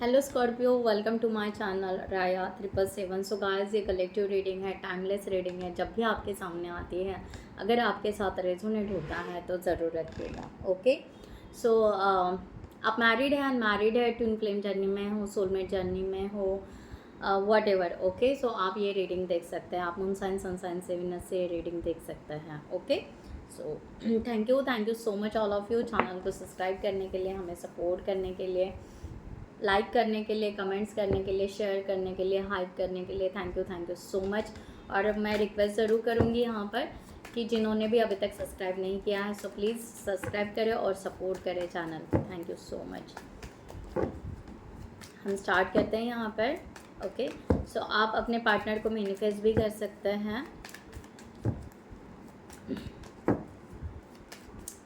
Hello Scorpio, welcome to my channel Raya 777। So guys, ये collective reading है, timeless reading है। जब भी आपके सामने आती है, अगर आपके साथ रेजोनेट होता है तो ज़रूर रखिएगा। ओके। सो आप मैरिड है, अनमैरिड है, ट्विन फ्लेम जर्नी में हो, सोलमेट जर्नी में हो, वट एवर। ओके, सो आप ये रीडिंग देख सकते हैं। आप मून साइन, सन साइन से, विनस से रीडिंग देख सकते हैं। Okay. So thank you so much all of you, channel को सब्सक्राइब करने के लिए, हमें सपोर्ट करने के लिए, लाइक करने के लिए, कमेंट्स करने के लिए, शेयर करने के लिए, हाइप करने के लिए। Thank you so much. और मैं रिक्वेस्ट ज़रूर करूँगी यहाँ पर कि जिन्होंने भी अभी तक सब्सक्राइब नहीं किया है, सो प्लीज़ सब्सक्राइब करें और सपोर्ट करें चैनल को। Thank you so much. हम स्टार्ट करते हैं यहाँ पर। ओके। सो आप अपने पार्टनर को मैनिफेस्ट भी कर सकते हैं।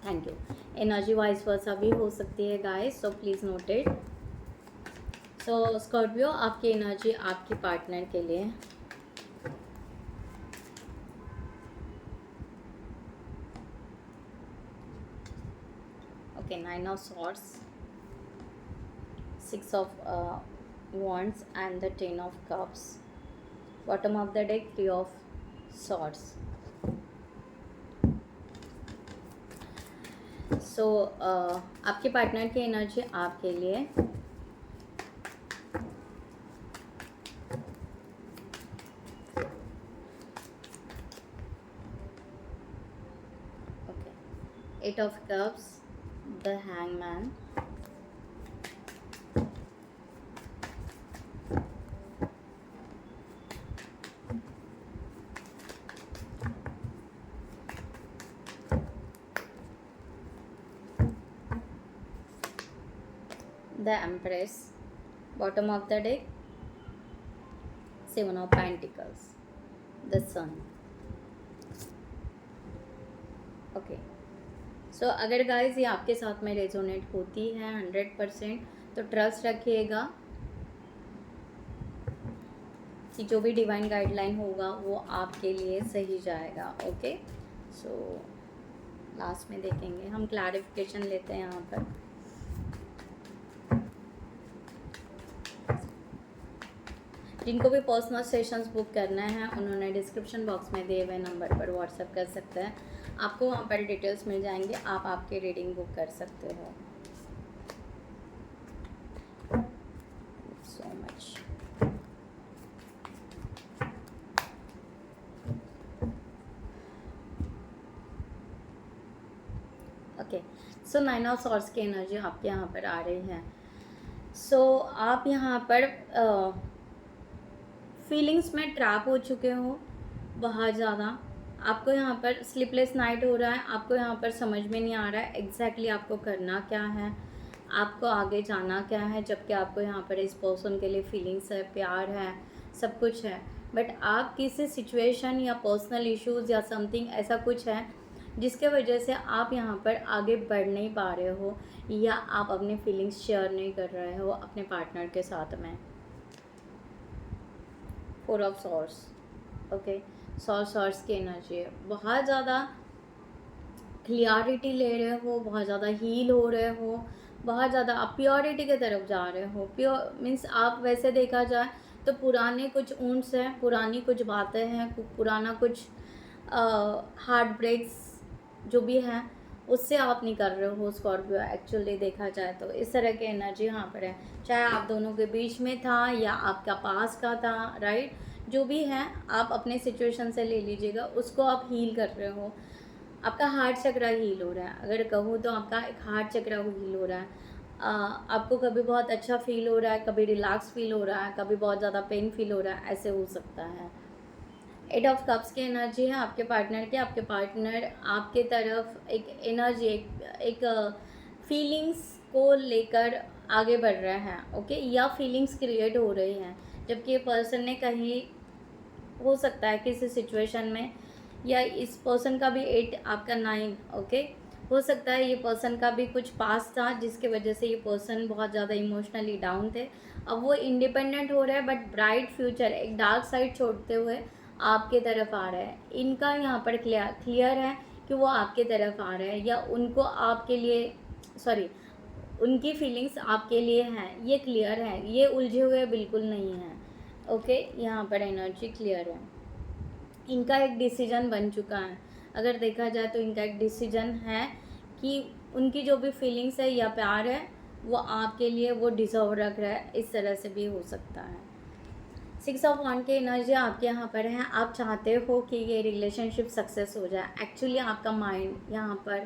Thank you. एनर्जी वाइज वर्सा भी हो सकती है guys, so please note it. So Scorpio, आपकी एनर्जी आपके पार्टनर के लिए। Okay, 9 of swords, 6 of wands and the 10 of cups. Bottom of the deck, 3 of swords. So आपके पार्टनर की एनर्जी आपके लिए। Okay, 8 of cups, the hangman, the empress. Bottom of the deck, 7 of pentacles, the sun. Okay. So अगर guys ये आपके साथ में resonate होती है 100%, तो ट्रस्ट रखिएगा कि जो भी डिवाइन गाइडलाइन होगा वो आपके लिए सही जाएगा। ओके। सो लास्ट में देखेंगे, हम क्लैरिफिकेशन लेते हैं यहाँ पर। जिनको भी पर्सनल सेशंस बुक करना है, उन्होंने डिस्क्रिप्शन बॉक्स में दिए हुए नंबर पर व्हाट्सएप कर सकते हैं। आपको वहाँ पर डिटेल्स मिल जाएंगे, आप आपकी रीडिंग बुक कर सकते हो। So much. Okay. So 9 of swords की एनर्जी आपके यहाँ पर आ रही है। सो आप यहाँ पर फीलिंग्स में ट्रैप हो चुके हो बहुत ज़्यादा। आपको यहाँ पर स्लीपलेस नाइट हो रहा है। आपको यहाँ पर समझ में नहीं आ रहा है एग्जैक्टली आपको करना क्या है, आपको आगे जाना क्या है। जबकि आपको यहाँ पर इस पर्सन के लिए फीलिंग्स है, प्यार है, सब कुछ है। बट आप किसी सिचुएशन या पर्सनल इश्यूज़ या समथिंग ऐसा कुछ है जिसके वजह से आप यहाँ पर आगे बढ़ नहीं पा रहे हो, या आप अपने फीलिंग्स शेयर नहीं कर रहे हो अपने पार्टनर के साथ में। 4 ऑफ सॉर्ड्स। ओके, सॉर्ड्स की एनर्जी है। बहुत ज़्यादा क्लियरिटी ले रहे हो, बहुत ज़्यादा हील हो रहे हो, बहुत ज़्यादा आप प्योरिटी की तरफ जा रहे हो। प्योर मीन्स आप वैसे देखा जाए तो पुराने कुछ ऊंट्स हैं, पुरानी कुछ बातें हैं, पुराना कुछ हार्ट ब्रेक्स जो भी हैं उससे आप नहीं कर रहे हो स्कॉर्पियो। एक्चुअली देखा जाए तो इस तरह की एनर्जी यहाँ पर है, चाहे आप दोनों के बीच में था या आपका पास का था, राइट। जो भी है आप अपने सिचुएशन से ले लीजिएगा, उसको आप हील कर रहे हो। आपका हार्ट चक्र हील हो रहा है। अगर कहूँ तो आपका एक हार्ट चक्र हील हो रहा है। आपको कभी बहुत अच्छा फील हो रहा है, कभी रिलैक्स फील हो रहा है, कभी बहुत ज़्यादा पेन फील हो रहा है, ऐसे हो सकता है। 8 ऑफ कप्स की एनर्जी है आपके पार्टनर की। आपके पार्टनर आपके तरफ एक एनर्जी, एक फीलिंग्स को लेकर आगे बढ़ रहे हैं। ओके, या फीलिंग्स क्रिएट हो रही हैं, जबकि ये पर्सन ने कहीं हो सकता है किसी सिचुएशन में, या इस पर्सन का भी 8 आपका 9। ओके, हो सकता है ये पर्सन का भी कुछ पास था जिसके वजह से ये पर्सन बहुत ज़्यादा इमोशनली डाउन थे। अब वो इंडिपेंडेंट हो रहा है, बट ब्राइट फ्यूचर, एक डार्क साइड छोड़ते हुए आपके तरफ आ रहा है। इनका यहाँ पर क्लियर है कि वो आपके तरफ आ रहे हैं, या उनको आपके लिए, सॉरी, उनकी फीलिंग्स आपके लिए हैं, ये क्लियर है, ये उलझे हुए बिल्कुल नहीं हैं। ओके, यहाँ पर एनर्जी क्लियर है। इनका एक डिसीजन बन चुका है, अगर देखा जाए तो इनका एक डिसीजन है कि उनकी जो भी फीलिंग्स है या प्यार है वो आपके लिए वो डिज़र्व रख रहा है, इस तरह से भी हो सकता है। 6 ऑफ वन की एनर्जी आपके यहाँ पर है। आप चाहते हो कि ये रिलेशनशिप सक्सेस हो जाए। एक्चुअली आपका माइंड यहाँ पर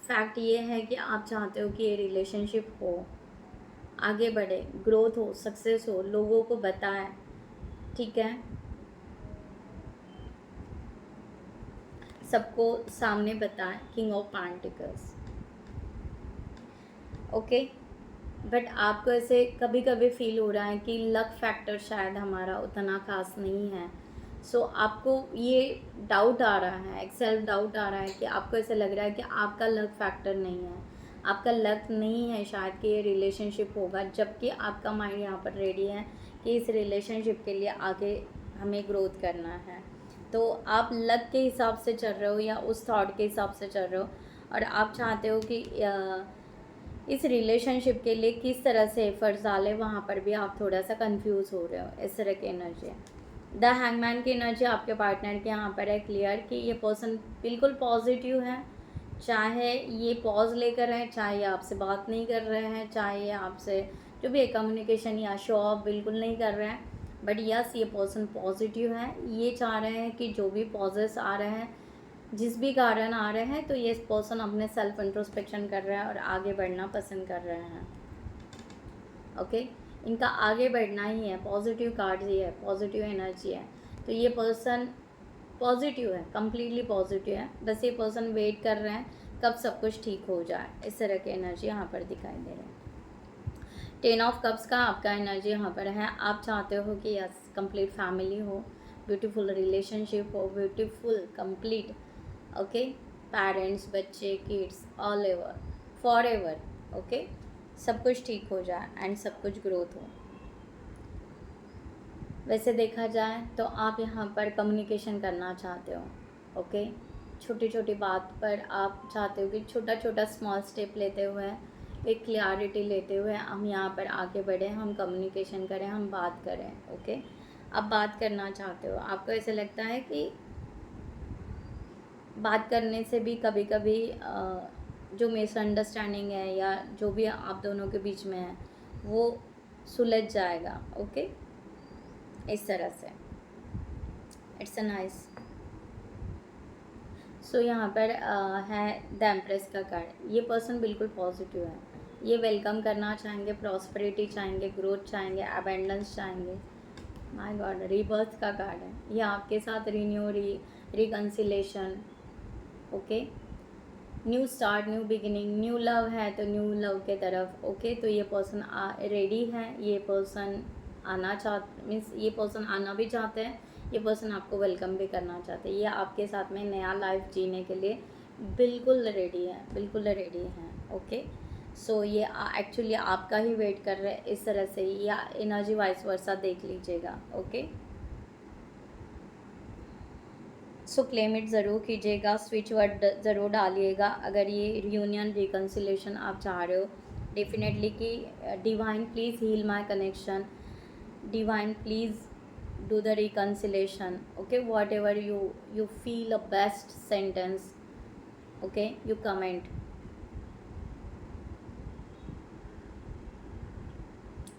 फैक्ट ये है कि आप चाहते हो कि ये रिलेशनशिप हो, आगे बढ़े, ग्रोथ हो, सक्सेस हो, लोगों को बताए, ठीक है, सबको सामने बताएं। King of pentacles, okay. But आपको ऐसे कभी कभी फील हो रहा है कि लक फैक्टर शायद हमारा उतना खास नहीं है। सो आपको ये डाउट आ रहा है, एक सेल्फ डाउट आ रहा है कि आपको ऐसे लग रहा है कि आपका लक फैक्टर नहीं है, आपका लक नहीं है शायद कि ये रिलेशनशिप होगा, जबकि आपका माइंड यहाँ पर रेडी है कि इस रिलेशनशिप के लिए आगे हमें ग्रोथ करना है। तो आप लक के हिसाब से चल रहे हो या उस थॉट के हिसाब से चल रहे हो, और आप चाहते हो कि इस रिलेशनशिप के लिए किस तरह से एफर्ट्स डालें, वहाँ पर भी आप थोड़ा सा कंफ्यूज हो रहे हो। इस तरह की एनर्जी है। द हैंगमैन की एनर्जी आपके पार्टनर के यहाँ पर है क्लियर कि ये पर्सन बिल्कुल पॉजिटिव है, चाहे ये पॉज लेकर हैं, चाहे ये आपसे बात नहीं कर रहे हैं, चाहे ये आपसे जो भी कम्युनिकेशन या शो ऑफ बिल्कुल नहीं कर रहे हैं, बट यस ये पर्सन पॉजिटिव है। ये चाह रहे हैं कि जो भी पॉजेस आ रहे हैं, जिस भी कारण आ रहे हैं, तो ये पर्सन अपने सेल्फ इंट्रोस्पेक्शन कर रहा है और आगे बढ़ना पसंद कर रहे हैं। ओके, इनका आगे बढ़ना ही है। पॉजिटिव कार्ड ये है, पॉजिटिव एनर्जी है, तो ये पर्सन पॉजिटिव है, कम्प्लीटली पॉजिटिव है। बस ये पर्सन वेट कर रहे हैं कब सब कुछ ठीक हो जाए। इस तरह की एनर्जी यहाँ पर दिखाई दे रही है। 10 ऑफ कप्स का आपका एनर्जी यहाँ पर है। आप चाहते हो कि यस कंप्लीट फैमिली हो, ब्यूटीफुल रिलेशनशिप हो, ब्यूटीफुल कंप्लीट, ओके, पेरेंट्स, बच्चे, kids, all ever, for ever, okay, सब कुछ ठीक हो जाए एंड सब कुछ ग्रोथ हो। वैसे देखा जाए तो आप यहाँ पर कम्युनिकेशन करना चाहते हो, ओके। छोटी छोटी बात पर आप चाहते हो कि छोटा छोटा स्मॉल स्टेप लेते हुए, एक क्लियरिटी लेते हुए हम यहाँ पर आगे बढ़ें, हम कम्युनिकेशन करें, हम बात करें, ओके। आप बात करना चाहते हो। आपको ऐसे लगता है कि बात करने से भी कभी कभी जो मिसअंडरस्टैंडिंग है या जो भी आप दोनों के बीच में है वो सुलझ जाएगा, ओके। इस तरह से इट्स अ नाइस। सो यहाँ पर है द एम्प्रेस का कार्ड। ये पर्सन बिल्कुल पॉजिटिव है, ये वेलकम करना चाहेंगे, प्रॉस्पेरिटी चाहेंगे, ग्रोथ चाहेंगे, अबेंडेंस चाहेंगे। माय गॉड, रीबर्थ का कार्ड है। ये आपके साथ renew, reconciliation, okay, new start, new beginning, new love है तो न्यू लव के तरफ, ओके। तो ये पर्सन रेडी है, ये पर्सन आना मीन्स ये पर्सन आना भी चाहते हैं, ये पर्सन आपको वेलकम भी करना चाहते हैं। ये आपके साथ में नया लाइफ जीने के लिए बिल्कुल रेडी है, बिल्कुल रेडी हैं, ओके। सो ये एक्चुअली आपका ही वेट कर रहे हैं, इस तरह से, या एनर्जी वाइस वर्सा देख लीजिएगा, ओके। सो क्लेम इट ज़रूर कीजिएगा, स्विच वर्ड ज़रूर डालिएगा अगर ये रियूनियन रिकन्सिलेशन आप चाह रहे हो डेफिनेटली। कि divine please heal my connection, divine please do the reconciliation, okay, whatever you feel a best sentence, okay, you comment.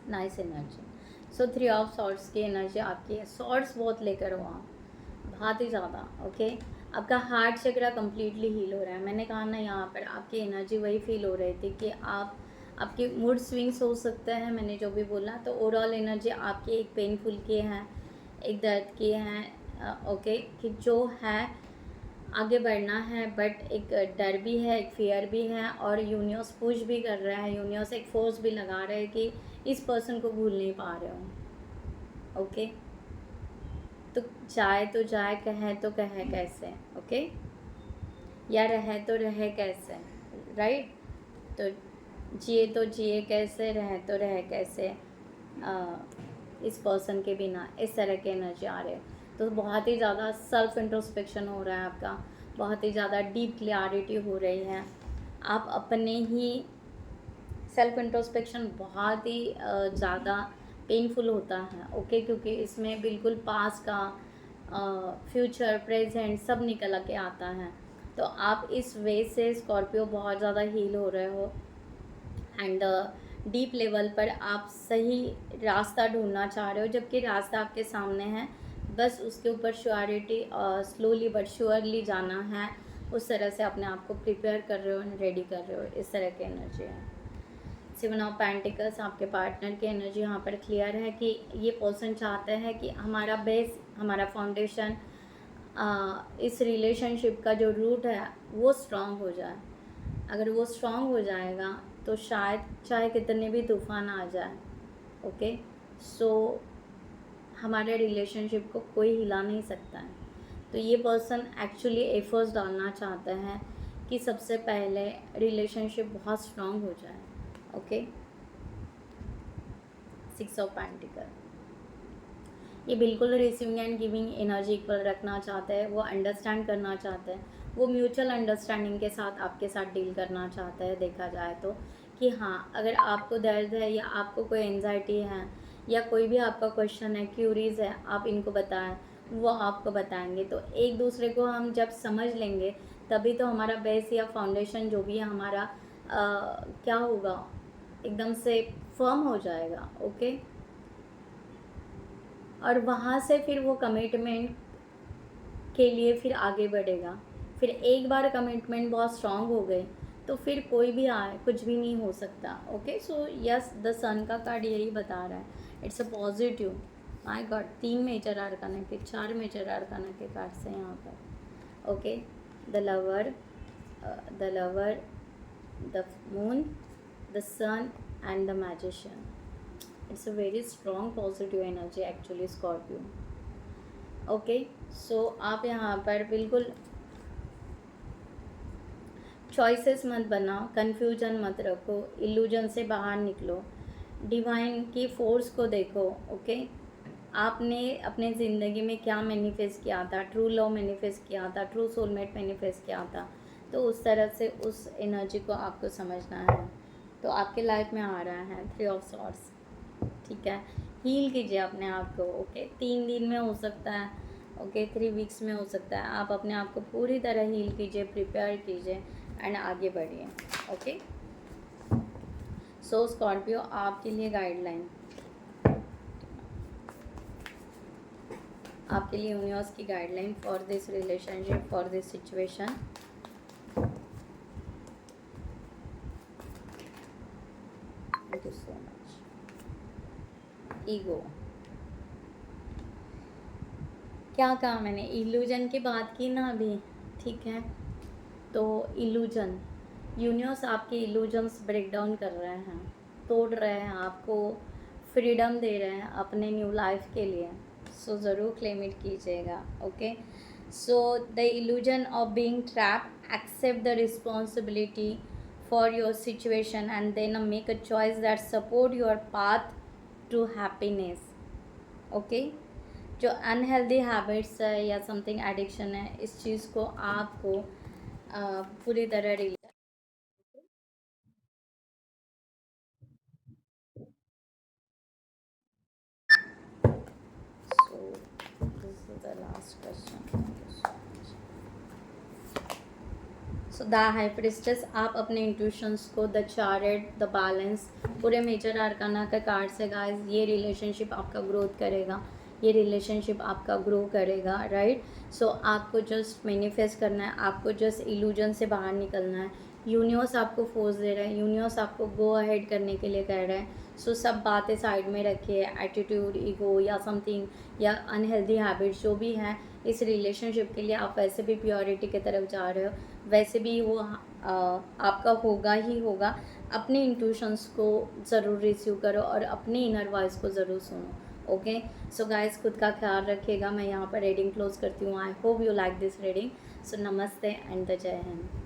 nice energy. so 3 of swords की एनर्जी आपकी है। swords बहुत लेकर हो आप, बहुत ही ज़्यादा, ओके। आपका हार्ट चक्रा कम्प्लीटली हील हो रहा है। मैंने कहा ना, यहाँ पर आपकी एनर्जी वही फील हो रही थी कि आपके मूड स्विंग्स हो सकते हैं, मैंने जो भी बोला। तो ओवरऑल एनर्जी आपकी एक पेनफुल की है, एक दर्द की है, ओके, कि जो है आगे बढ़ना है, बट एक डर भी है, एक फियर भी है, और यूनिवर्स पुश भी कर रहा है, यूनिवर्स एक फोर्स भी लगा रहा है कि इस पर्सन को भूल नहीं पा रहे हो, ओके। तो जाए, कहे तो कहे कैसे, ओके, या रहे तो रहे कैसे, राइट। तो जिए कैसे, रहे तो रहे कैसे इस पर्सन के बिना, इस तरह के एनर्जी आ रहे हैं। तो बहुत ही ज़्यादा सेल्फ इंट्रोस्पेक्शन हो रहा है आपका, बहुत ही ज़्यादा डीप क्लियरिटी हो रही है। आप अपने ही सेल्फ इंट्रोस्पेक्शन बहुत ही ज़्यादा पेनफुल होता है, ओके, क्योंकि इसमें बिल्कुल पास्ट का, फ्यूचर, प्रेजेंट सब निकल के आता है। तो आप इस वे से स्कॉर्पियो बहुत ज़्यादा हील हो रहे हो, एंड डीप लेवल पर आप सही रास्ता ढूंढना चाह रहे हो, जबकि रास्ता आपके सामने है, बस उसके ऊपर श्योरिटी, स्लोली बट श्योरली जाना है। उस तरह से अपने आप को प्रिपेयर कर रहे हो, रेडी कर रहे हो, इस तरह की एनर्जी है। सेवन ऑफ पेंटिकल्स, आपके पार्टनर की एनर्जी यहाँ पर क्लियर है कि ये पर्सन चाहते हैं कि हमारा बेस, हमारा फाउंडेशन, इस रिलेशनशिप का जो रूट है वो स्ट्रांग हो जाए। अगर वो स्ट्रांग हो जाएगा तो शायद चाहे कितने भी तूफान आ जाए, ओके, सो हमारे रिलेशनशिप को कोई हिला नहीं सकता है। तो ये पर्सन एक्चुअली एफर्ट्स डालना चाहते हैं कि सबसे पहले रिलेशनशिप बहुत स्ट्रांग हो जाए, ओके। 6 ऑफ पेंटिकल, ये बिल्कुल receiving end giving energy equal रखना चाहते हैं, वो अंडरस्टैंड करना चाहते हैं, वो म्यूचुअल अंडरस्टैंडिंग के साथ आपके साथ डील करना चाहते हैं। देखा जाए तो कि हाँ, अगर आपको दर्द है या आपको कोई एंजाइटी है या कोई भी आपका क्वेश्चन है, क्यूरीज है, आप इनको बताएं, वो आपको बताएंगे। तो एक दूसरे को हम जब समझ लेंगे तभी तो हमारा बेस या फाउंडेशन जो भी है हमारा क्या होगा, एकदम से फर्म हो जाएगा, ओके। और वहाँ से फिर वो कमिटमेंट के लिए फिर आगे बढ़ेगा। फिर एक बार कमिटमेंट बहुत स्ट्रांग हो गई तो फिर कोई भी आए, कुछ भी नहीं हो सकता, okay. So yes, the sun का कार्ड यही बता रहा है, it's a positive. My God, 3 major arcana के 4 मेजर आर्काना के कार्ड्स हैं यहाँ पर, okay. The lover, the moon, the sun and the magician. It's a very strong positive energy actually Scorpio, okay. So आप यहाँ पर बिल्कुल चॉइसेस मत बनाओ, कन्फ्यूजन मत रखो, इल्यूजन से बाहर निकलो, डिवाइन की फोर्स को देखो, ओके। आपने अपने ज़िंदगी में क्या मैनिफेस्ट किया था, ट्रू लव मैनिफेस्ट किया था, ट्रू सोलमेट मैनिफेस्ट किया था, तो उस तरह से उस एनर्जी को आपको समझना है। तो आपके लाइफ में आ रहा है 3 ऑफ सॉर्ड्स, ठीक है। हील कीजिए अपने आप को, ओके। 3 दिन में हो सकता है, ओके, 3 वीक्स में हो सकता है। आप अपने आप को पूरी तरह हील कीजिए, प्रिपेयर कीजिए एंड आगे बढ़िए, ओके। सो स्कॉर्पियो, आपके लिए गाइडलाइन, आपके लिए यूनिवर्स की guideline for this relationship, for this situation. Thank you so much. Ego, क्या कहा मैंने, इल्यूजन की बात की ना अभी, ठीक है। तो इल्यूजन, यूनिवर्स आपके इल्यूजन्स ब्रेक डाउन कर रहे हैं, तोड़ रहे हैं, आपको फ्रीडम दे रहे हैं अपने न्यू लाइफ के लिए। सो ज़रूर क्लेम इट कीजिएगा, okay. So the illusion of being trap, accept the responsibility for your situation and then make a choice that support your path to happiness, okay. जो unhealthy habits है या something addiction है, इस चीज़ को आपको पूरी तरह release, so this is the last question. So the high priestess, आप अपने इंट्यूशंस को, द चार्ट, द बैलेंस, पूरे मेजर आर्काना का कार्ड से गाइस, ये रिलेशनशिप आपका ग्रोथ करेगा, ये रिलेशनशिप आपका ग्रो करेगा, राइट। सो आपको जस्ट मैनिफेस्ट करना है, आपको जस्ट इल्यूजन से बाहर निकलना है। यूनिवर्स आपको फोर्स दे रहा है, यूनिवर्स आपको गो अहेड करने के लिए कह रहा है। सो सब बातें साइड में रखिए, एटीट्यूड, ईगो या समथिंग या अनहेल्दी हैबिट्स जो भी हैं, इस रिलेशनशिप के लिए आप वैसे भी प्योरिटी की तरफ जा रहे हो, वैसे भी वो आपका होगा ही होगा। अपने इंट्यूशंस को ज़रूर रिसीव करो और अपनी इनर वॉइस को ज़रूर सुनो, ओके। सो गाइस, खुद का ख्याल रखिएगा। मैं यहाँ पर रीडिंग क्लोज करती हूँ। I hope you like this reading. So नमस्ते एंड जय हिंद।